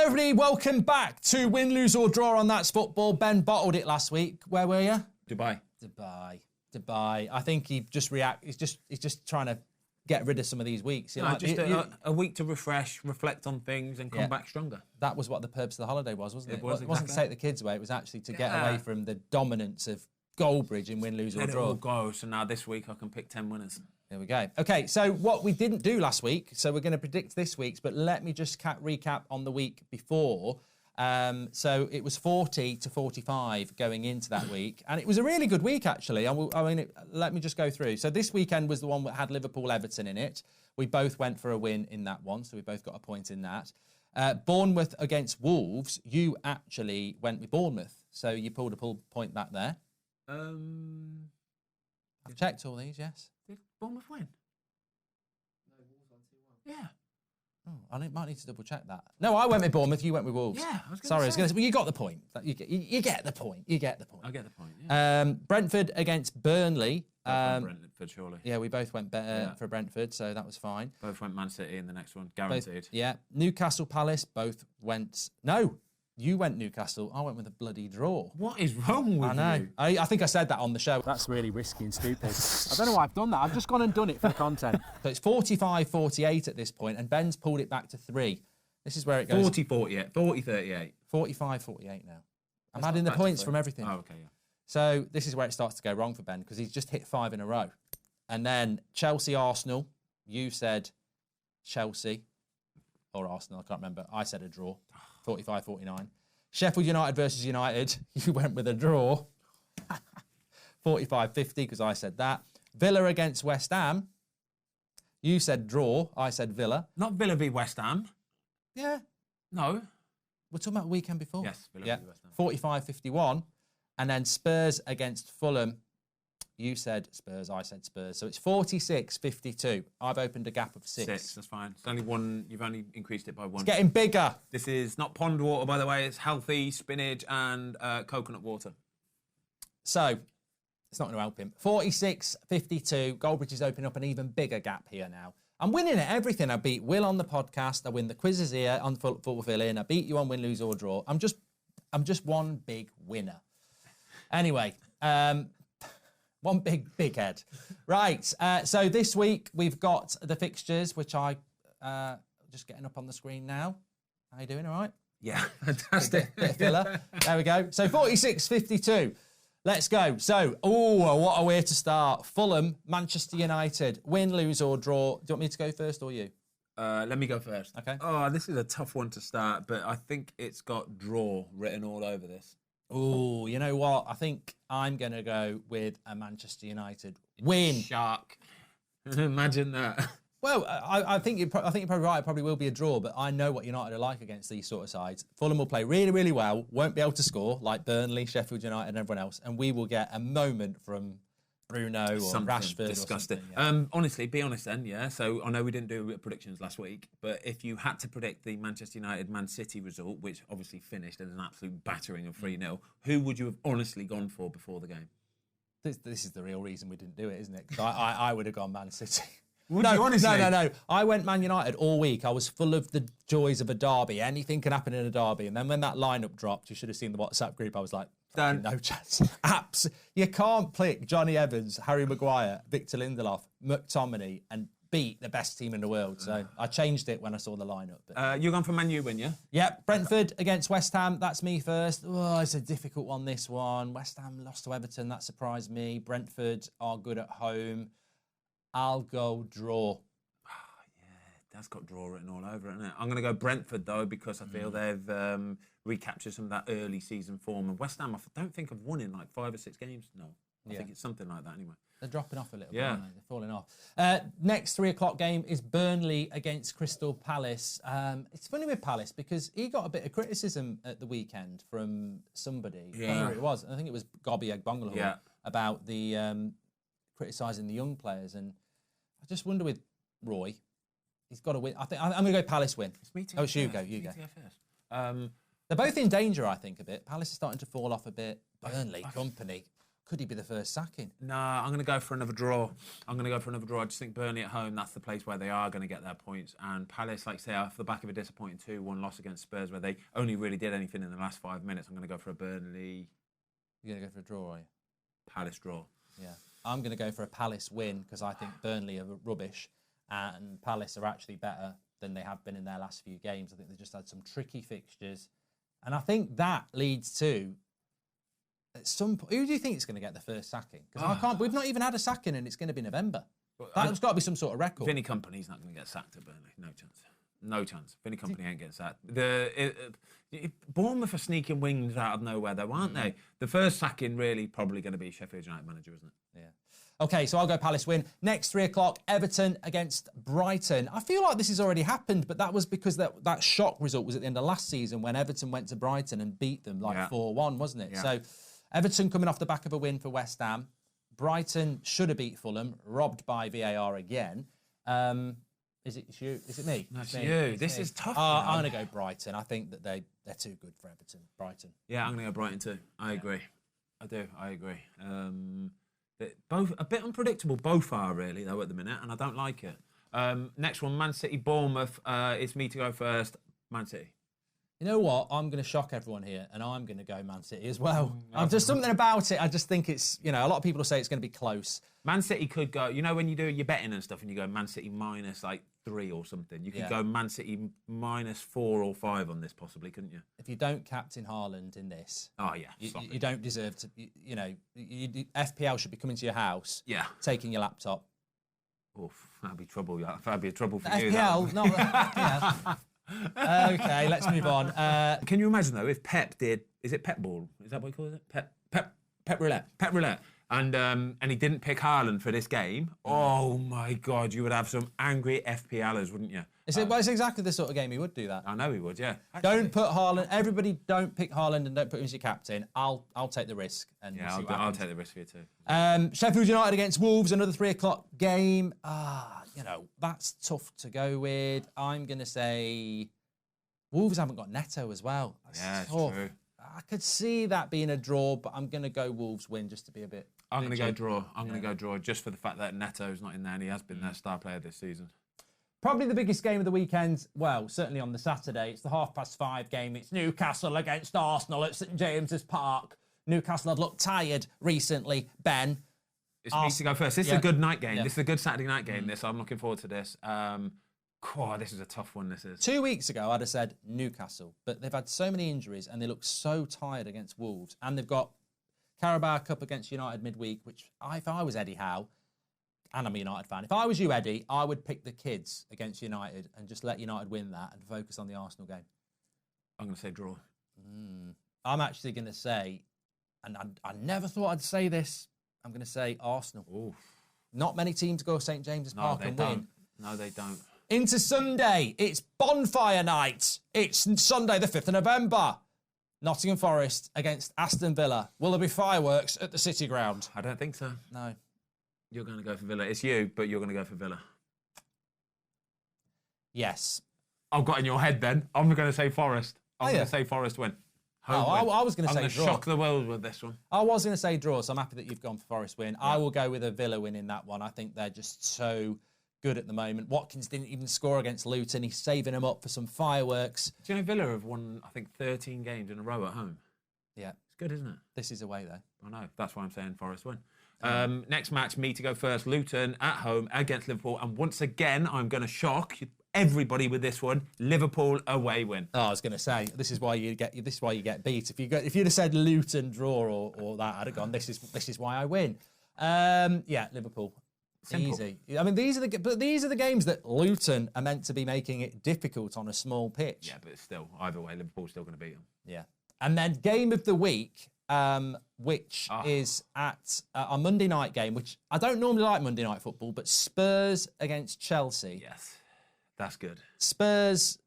everybody, welcome back to Win, Lose or Draw on That's Football. Ben bottled it last week. Where were you? Dubai. I think he's just trying to get rid of some of these weeks. A week to refresh, reflect on things and come back stronger. That was what the purpose of the holiday was, wasn't it? It was It wasn't to take the kids away, it was actually to get away from the dominance of Goldbridge in Win, Lose or Draw. Let it all go, so now this week I can pick 10 winners. There we go. Okay, so what we didn't do last week, so we're going to predict this week's, but let me just recap on the week before. So it was 40 to 45 going into that week, and it was a really good week, actually. Let me just go through. So this weekend was the one that had Liverpool-Everton in it. We both went for a win in that one, so we both got a point in that. Bournemouth against Wolves, you actually went with Bournemouth, so you pulled a point back there. I've checked all these, yes. Did Bournemouth win? No, Wolves won 2-1. Yeah. Oh, I might need to double check that. No, I went with Bournemouth, you went with Wolves. Yeah, I was going to say. Well, you got the point. You get the point. I get the point, yeah. Brentford against Burnley. Brentford, surely. Yeah, we both went for Brentford, so that was fine. Both went Man City in the next one, guaranteed. Newcastle Palace, both went... No, you went Newcastle. I went with a bloody draw. What is wrong with you? I think I said that on the show. That's really risky and stupid. I don't know why I've done that. I've just gone and done it for the content. So it's 45-48 at this point, and Ben's pulled it back to 3. This is where it goes. 40-48. 40-38. 45-48 now. I'm adding the points from everything. Oh, okay, yeah. So this is where it starts to go wrong for Ben, because he's just hit 5 in a row. And then Chelsea-Arsenal, you said Chelsea, or Arsenal, I can't remember. I said a draw, 45-49. Sheffield United versus United, you went with a draw, 45-50, because I said that. Villa against West Ham, you said draw, I said Villa. Not Villa v West Ham. Yeah. No. We're talking about the weekend before. Yes, Villa v West Ham. 45-51. And then Spurs against Fulham, you said Spurs, I said Spurs. So it's 46-52. I've opened a gap of 6. 6, that's fine. It's only one, you've only increased it by 1. It's getting bigger. This is not pond water, by the way. It's healthy spinach and coconut water. So it's not going to help him. 46-52. Goldbridge is opening up an even bigger gap here now. I'm winning at everything. I beat Will on the podcast. I win the quizzes here on Football Fill-In. I beat you on Win, Lose or Draw. I'm just one big winner. Anyway, one big head. Right, so this week we've got the fixtures, which I just getting up on the screen now. How you doing, all right? Yeah, fantastic. Bit of filler. There we go. So 46-52. Let's go. So, what a way to start. Fulham, Manchester United, win, lose or draw. Do you want me to go first or you? Let me go first. Okay. Oh, this is a tough one to start, but I think it's got draw written all over this. Oh, you know what? I think I'm going to go with a Manchester United win. Shark. Imagine that. Well, I think you're probably right. It probably will be a draw, but I know what United are like against these sort of sides. Fulham will play really, really well, won't be able to score like Burnley, Sheffield United and everyone else, and we will get a moment from Bruno or Rashford disgusting. or something. Yeah. Honestly, be honest then, yeah? So I know we didn't do predictions last week, but if you had to predict the Manchester United-Man City result, which obviously finished as an absolute battering of 3-0, who would you have honestly gone for before the game? This is the real reason we didn't do it, isn't it? Because I would have gone Man City. Would you honestly? No. I went Man United all week. I was full of the joys of a derby. Anything can happen in a derby. And then when that lineup dropped, you should have seen the WhatsApp group. I was like, no chance. You can't pick Johnny Evans, Harry Maguire, Victor Lindelof, McTominay, and beat the best team in the world. So I changed it when I saw the lineup. But, you're going for Man U win, yeah? Yep. Brentford against West Ham. That's me first. Oh, it's a difficult one, this one. West Ham lost to Everton. That surprised me. Brentford are good at home. I'll go draw. That's got draw written all over it, isn't it? I'm going to go Brentford, though, because I feel they've recaptured some of that early season form. And West Ham, I don't think have won in like 5 or 6 games. No, I think it's something like that anyway. They're dropping off a little bit, aren't they? They're falling off. Next 3 o'clock game is Burnley against Crystal Palace. It's funny with Palace because he got a bit of criticism at the weekend from somebody. I don't know who it was. I think it was Gobby Egbongolo about the criticising the young players. And I just wonder with Roy, he's got to win. I'm going to go Palace win. It's me too. Oh, it's you go. They're both in danger, I think, a bit. Palace is starting to fall off a bit. Burnley, company. Could he be the first sacking? No, I'm going to go for another draw. I just think Burnley at home, that's the place where they are going to get their points. And Palace, like say, off the back of a disappointing 2-1 loss against Spurs, where they only really did anything in the last 5 minutes, I'm going to go for a Burnley. You're going to go for a draw, are you? Palace draw. Yeah. I'm going to go for a Palace win because I think Burnley are rubbish and Palace are actually better than they have been in their last few games. I think they just had some tricky fixtures. And I think that leads to... At some point, who do you think is going to get the first sacking? Because we've not even had a sacking and it's going to be November. That's got to be some sort of record. Vinny Kompany's not going to get sacked at Burnley. No chance. Vinny Kompany ain't getting sacked. Bournemouth are sneaking wings out of nowhere, though, aren't they? The first sacking really probably going to be Sheffield United manager, isn't it? Yeah. Okay, so I'll go Palace win. Next 3 o'clock, Everton against Brighton. I feel like this has already happened, but that was because that shock result was at the end of last season when Everton went to Brighton and beat them 4-1, wasn't it? Yeah. So Everton coming off the back of a win for West Ham. Brighton should have beat Fulham, robbed by VAR again. Is it you? Is it me? No, it's you. This is tough. I'm going to go Brighton. I think that they're too good for Everton. Brighton. Yeah, I'm going to go Brighton too. I agree. I agree. Both a bit unpredictable. Both are really though at the minute, and I don't like it. Next one, Man City, Bournemouth. It's me to go first. Man City. You know what? I'm going to shock everyone here, and I'm going to go Man City as well. I've just something about it. I just think it's, a lot of people will say it's going to be close. Man City could go, when you do your betting and stuff and you go Man City minus 3 or something, you could go Man City minus 4 or 5 on this possibly, couldn't you? If you don't captain Haaland in this, you don't deserve to, FPL should be coming to your house, taking your laptop. Oof, that'd be trouble. That'd be a trouble for you. FPL, not that. Okay, let's move on. Can you imagine though if Pep did? Is it Pep Ball? Is that what he calls it? Pep Roulette. And he didn't pick Haaland for this game. Oh my God, you would have some angry FPLers, wouldn't you? It's exactly the sort of game he would do that. I know he would. Yeah. Actually, don't put Haaland. Everybody, don't pick Haaland and don't put him as your captain. I'll take the risk. And I'll take the risk for you too. Sheffield United against Wolves, another 3 o'clock game. That's tough to go with. I'm going to say Wolves haven't got Neto as well. That's true. I could see that being a draw, but I'm going to go Wolves win just to be a bit... I'm going to go draw. I'm going to go draw just for the fact that Neto's not in there and he has been their star player this season. Probably the biggest game of the weekend, well, certainly on the Saturday. It's the 5:30 game. It's Newcastle against Arsenal at St James's Park. Newcastle have looked tired recently, Ben. It's me to go first. This is a good night game. This is a good Saturday night game. I'm looking forward to this. This is a tough one, this is. 2 weeks ago, I'd have said Newcastle, but they've had so many injuries and they look so tired against Wolves. And they've got Carabao Cup against United midweek, which if I was Eddie Howe, and I'm a United fan, if I was you, Eddie, I would pick the kids against United and just let United win that and focus on the Arsenal game. I'm going to say draw. I'm actually going to say, and I never thought I'd say this, I'm going to say Arsenal. Oof. Not many teams go St James's Park and win. No, they don't. Into Sunday, it's bonfire night. It's Sunday the 5th of November. Nottingham Forest against Aston Villa. Will there be fireworks at the City Ground? I don't think so. No. You're going to go for Villa. It's you, but you're going to go for Villa. Yes. I've got in your head then. I'm going to say Forest. I'm going to say Forest win. I was going to say draw. I'm going to shock the world with this one. I was going to say draw, so I'm happy that you've gone for Forest win. Yeah. I will go with a Villa win in that one. I think they're just so good at the moment. Watkins didn't even score against Luton. He's saving them up for some fireworks. Do you know Villa have won, I think, 13 games in a row at home? Yeah. It's good, isn't it? This is away, though. I know. That's why I'm saying Forest win. Next match, me to go first. Luton at home against Liverpool. And once again, I'm going to shock everybody with this one. Liverpool away win. Oh, I was going to say, this is why you get beat. If you'd have said Luton draw or that, I'd have gone, this is why I win. Liverpool. Simple. Easy. I mean, these are the games that Luton are meant to be making it difficult on a small pitch. Yeah, but still, either way, Liverpool's still going to beat them. Yeah. And then game of the week, which is at a Monday night game, which I don't normally like Monday night football, but Spurs against Chelsea. Yes, that's good. Spurs,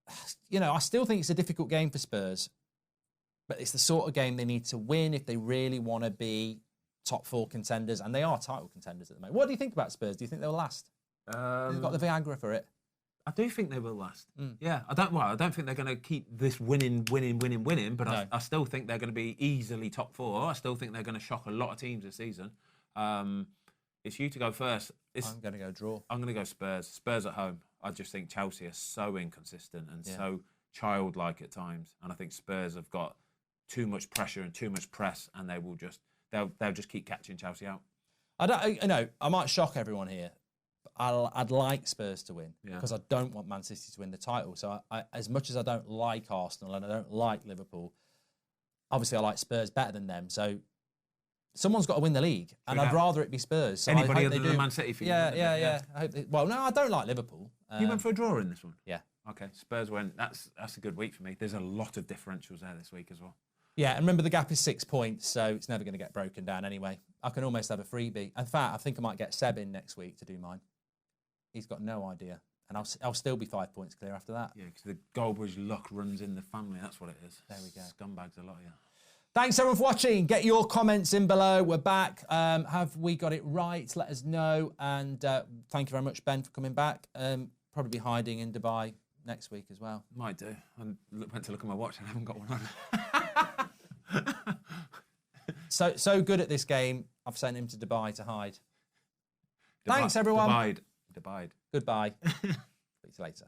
I still think it's a difficult game for Spurs, but it's the sort of game they need to win if they really want to be top 4 contenders, and they are title contenders at the moment. What do you think about Spurs? Do you think they'll last? They've got the Viagra for it. I do think they will last. Yeah, I don't think they're going to keep this winning. But No. I still think they're going to be easily top 4. I still think they're going to shock a lot of teams this season. It's you to go first. I'm going to go draw. I'm going to go Spurs. Spurs at home. I just think Chelsea are so inconsistent and so childlike at times, and I think Spurs have got too much pressure and too much press, and they'll just keep catching Chelsea out. I might shock everyone here. I'd like Spurs to win because I don't want Man City to win the title. So as much as I don't like Arsenal and I don't like Liverpool, obviously I like Spurs better than them. So someone's got to win the league, and I'd rather it be Spurs. So Anybody other than Man City for you? Yeah. I hope no, I don't like Liverpool. You went for a draw in this one? Yeah. Okay, Spurs went. That's a good week for me. There's a lot of differentials there this week as well. Yeah, and remember the gap is 6 points, so it's never going to get broken down anyway. I can almost have a freebie. In fact, I think I might get Seb in next week to do mine. He's got no idea. And I'll still be 5 points clear after that. Yeah, because the Goldbridge luck runs in the family. That's what it is. There we go. Scumbags a lot, yeah. Thanks everyone for watching. Get your comments in below. We're back. Have we got it right? Let us know. And thank you very much, Ben, for coming back. Probably be hiding in Dubai next week as well. Might do. I went to look at my watch and I haven't got one on. So good at this game. I've sent him to Dubai to hide. Thanks, everyone. Dubai. Goodbye. Speak to you later.